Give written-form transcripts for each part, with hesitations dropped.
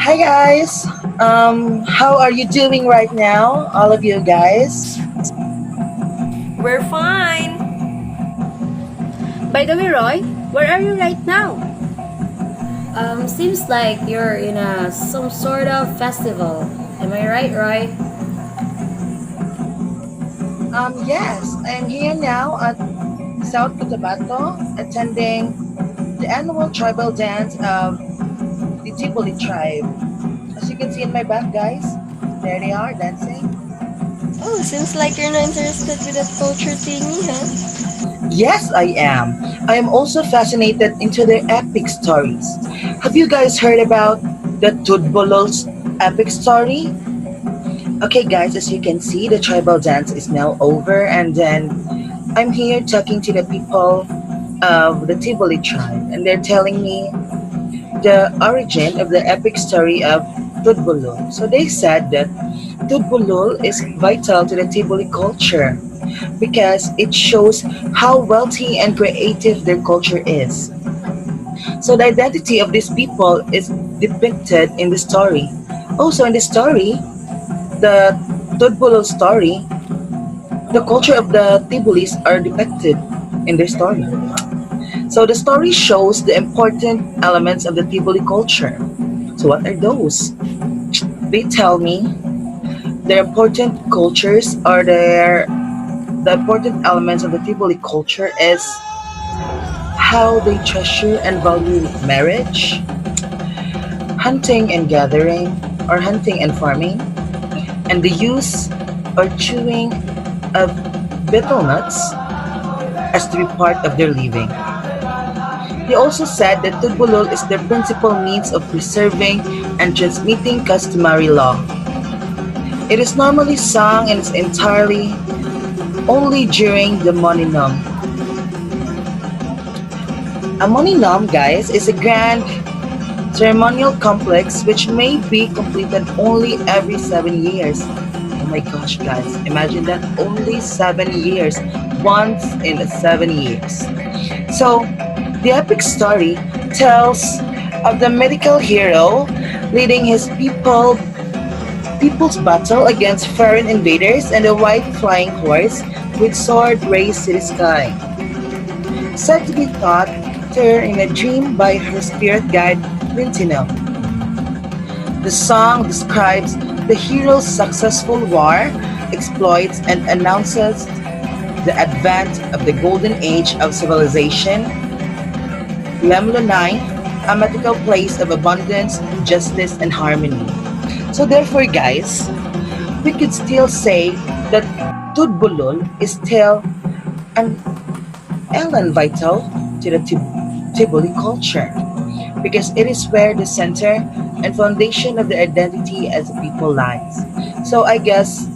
Hi guys. How are you doing right now, all of you guys? We're fine. By the way, Roy, where are you right now? Seems like you're in a some sort of festival. Am I right, Roy? Yes, I am here now at South Cotabato, attending the annual tribal dance of the Tiboli tribe. As you can see in my back, guys, there they are dancing. Oh, seems like you're not interested with that culture thingy, huh? Yes, I am. I am also fascinated into their epic stories. Have you guys heard about the Tudbulul's epic story? Okay, guys, as you can see, the tribal dance is now over, and then I'm here talking to the people of the Tivoli tribe, and they're telling me the origin of the epic story of Tudbulul. So they said that Tudbulul is vital to the Tivoli culture because it shows how wealthy and creative their culture is. So the identity of these people is depicted in the story. Also in the story, the Tudbulul story, the culture of the Tibulis are depicted in their story. So the story shows the important elements of the Tibuli culture. So what are those? They tell me the important cultures are the important elements of the Tibuli culture is how they treasure and value marriage, hunting and gathering, or hunting and farming, and the use or chewing of betel nuts as to be part of their living. He also said that Tudbulul is their principal means of preserving and transmitting customary law. It is normally sung in its entirely only during the Moninam. A Moninam, guys, is a grand ceremonial complex which may be completed only every 7 years. Oh my gosh, guys, imagine that only 7 years, once in 7 years. So, the epic story tells of the mythical hero leading his people's battle against foreign invaders and a white flying horse with sword raised to the sky, said to be taught to her in a dream by her spirit guide Lintino. The song describes the hero's successful war exploits and announces the advent of the golden age of civilization. Lemlonai, a mythical place of abundance, justice, and harmony. So therefore, guys, we could still say that Tudbulul is still an element vital to the Tibuli culture because it is where the center and foundation of the identity as a people lies. So I guess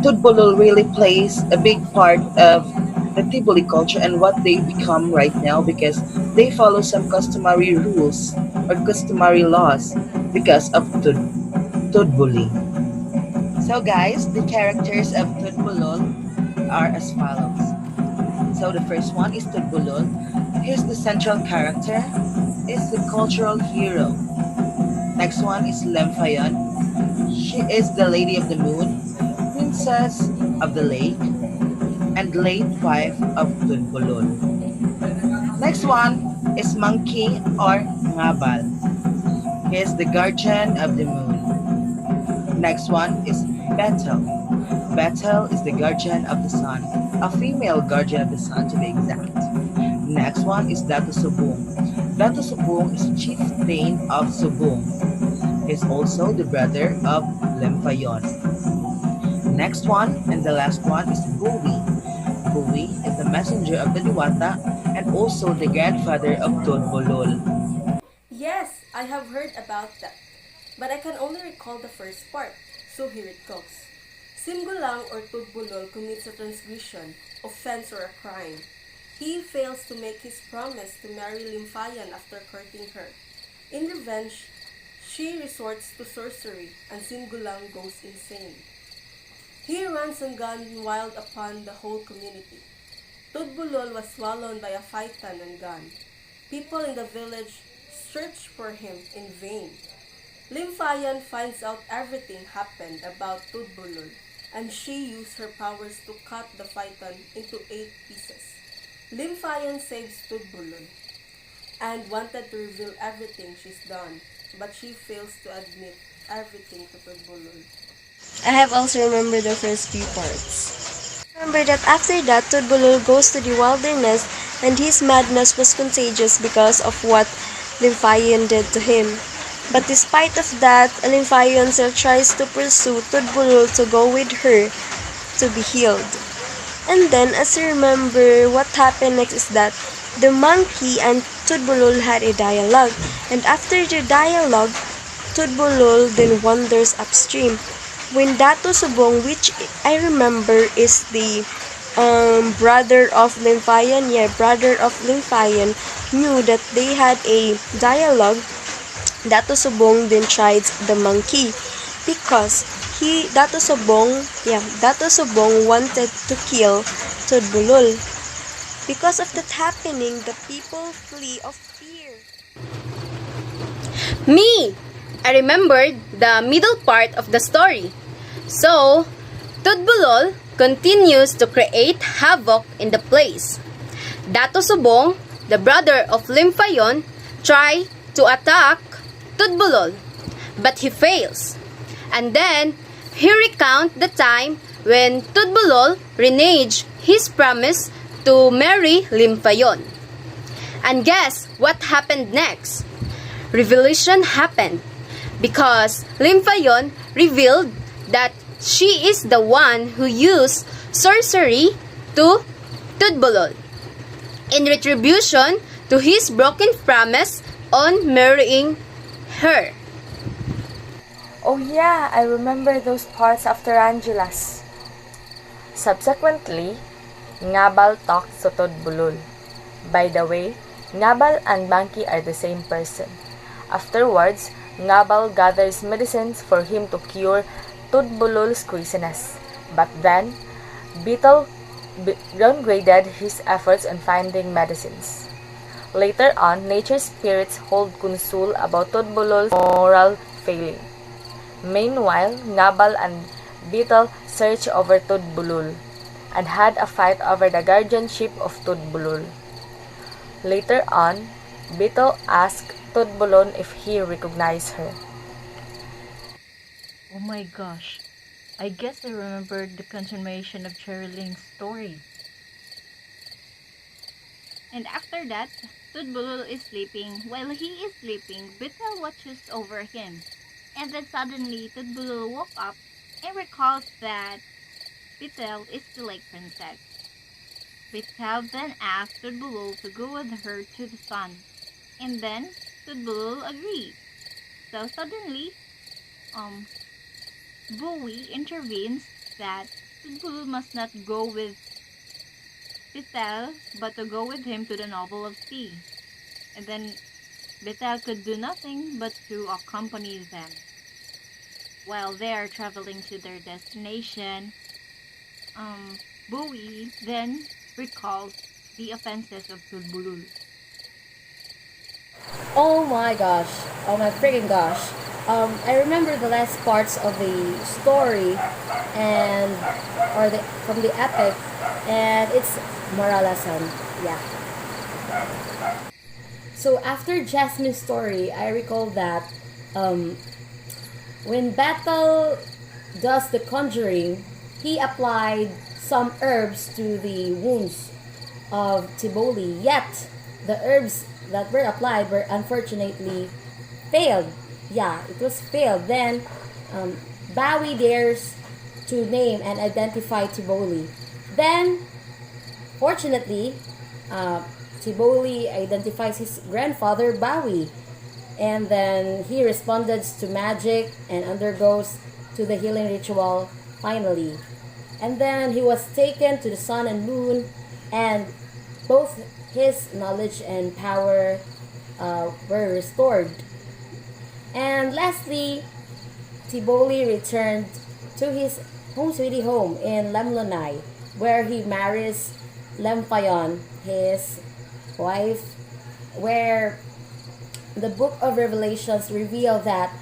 Tudbulul really plays a big part of the Tibuli culture and what they become right now because they follow some customary rules or customary laws because of Tudbuli. So guys, the characters of Tudbulul are as follows. So the first one is Tudbulul. Here's the central character, is the cultural hero. Next one is Lemfayon. She is the lady of the moon, princess of the lake, and late wife of Tudbulul. Next one is Monkey or Ngabal. He is the guardian of the moon. Next one is Betel. Betel is the guardian of the sun, a female guardian of the sun to be exact. Next one is Dato Subung. Dato Subung is chieftain of Subung. He is also the brother of Lemfayon. Next one and the last one is Buwi. Buwi is the messenger of the Diwata and also the grandfather of Tudbulul. Yes, I have heard about that. But I can only recall the first part. So here it goes. Simgulang or Tudbulol commits a transgression, offense, or a crime. He fails to make his promise to marry Limphayan after courting her. In revenge, she resorts to sorcery and Simgulang goes insane. He runs and gun wild upon the whole community. Tudbulol was swallowed by a python and gun. People in the village searched for him in vain. Lymphaeon finds out everything happened about Tudbulul, and she used her powers to cut the phaeton into 8 pieces. Lymphaeon saves Tudbulul and wanted to reveal everything she's done, but she fails to admit everything to Tudbulul. I have also remembered the first few parts. Remember that after that, Tudbulul goes to the wilderness and his madness was contagious because of what Lymphaeon did to him. But despite of that, Lymphaeon still tries to pursue Tudbulul to go with her to be healed. And then, as you remember, what happened next is that the monkey and Tudbulul had a dialogue, and after the dialogue, Tudbulul then wanders upstream. When Dato Subong, which I remember is the brother of Lymphaeon, knew that they had a dialogue, Dato Subong then tried the monkey because Dato Subong wanted to kill Tudbulul. Because of that happening, the people flee of fear. Me! I remembered the middle part of the story. So, Tudbulul continues to create havoc in the place. Dato Subong, the brother of Lymphaeon, tries to attack Tudbulul, but he fails. And then, he recounts the time when Tudbulul reneged his promise to marry Lymphaeon. And guess what happened next? Revelation happened because Lymphaeon revealed that she is the one who used sorcery to Tudbulul in retribution to his broken promise on marrying her. Oh yeah, I remember those parts after Angela's. Subsequently, Ngabal talks to Tudbulul. By the way, Ngabal and Banki are the same person. Afterwards, Ngabal gathers medicines for him to cure Tudbulul's queasiness. But then, Beetle downgraded his efforts on finding medicines. Later on, nature spirits hold consul about Tudbulul's moral failing. Meanwhile, Ngabal and Beetle search over Tudbulul and had a fight over the guardianship of Tudbulul. Later on, Beetle asked Tudbulul if he recognized her. Oh my gosh, I guess I remembered the continuation of Cheriling's story. And after that, Tudbulul is sleeping. While he is sleeping, Betel watches over him. And then suddenly, Tudbulul woke up and recalls that Betel is the lake princess. Betel then asked Tudbulul to go with her to the sun. And then, Tudbulul agreed. So suddenly, Bowie intervenes that Tudbulul must not go with Betel, but to go with him to the Novel of Sea. And then Betel could do nothing but to accompany them. While they are traveling to their destination, Bowie then recalls the offenses of Tudbulul. Oh my gosh. Oh my freaking gosh. I remember the last parts of the story and from the epic, and it's Maralasan. Yeah. So after Jasmine's story, I recall that when Battle does the conjuring, he applied some herbs to the wounds of Tivoli. Yet the herbs that were applied were unfortunately failed. Yeah, it was failed. Then Bowie dares to name and identify Tivoli. Then, fortunately, Tivoli identifies his grandfather, Bowie. And then he responded to magic and undergoes to the healing ritual finally. And then he was taken to the sun and moon, and both his knowledge and power were restored. And lastly, Tivoli returned to his home sweetie home in Lemlonai, where he marries Lymphaeon, his wife, where the book of Revelations reveal that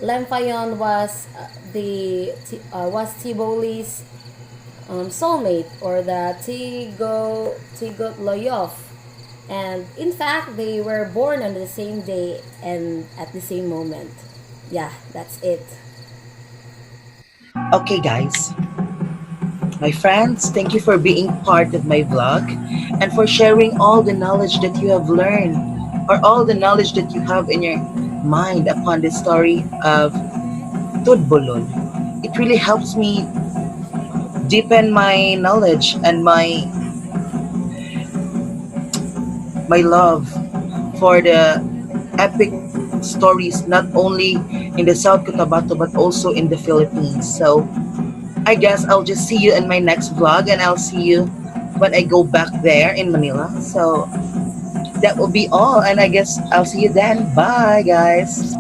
Lempayon was Tiboli's soulmate, or the Tigot Loyof. And in fact, they were born on the same day and at the same moment. Yeah, that's it. Okay, guys, my friends, thank you for being part of my vlog and for sharing all the knowledge that you have learned or all the knowledge that you have in your mind upon the story of Tudbulul. It really helps me deepen my knowledge and my love for the epic stories not only in the South Cotabato but also in the Philippines. So I guess I'll just see you in my next vlog and I'll see you when I go back there in Manila. So that will be all and I guess I'll see you then. Bye guys.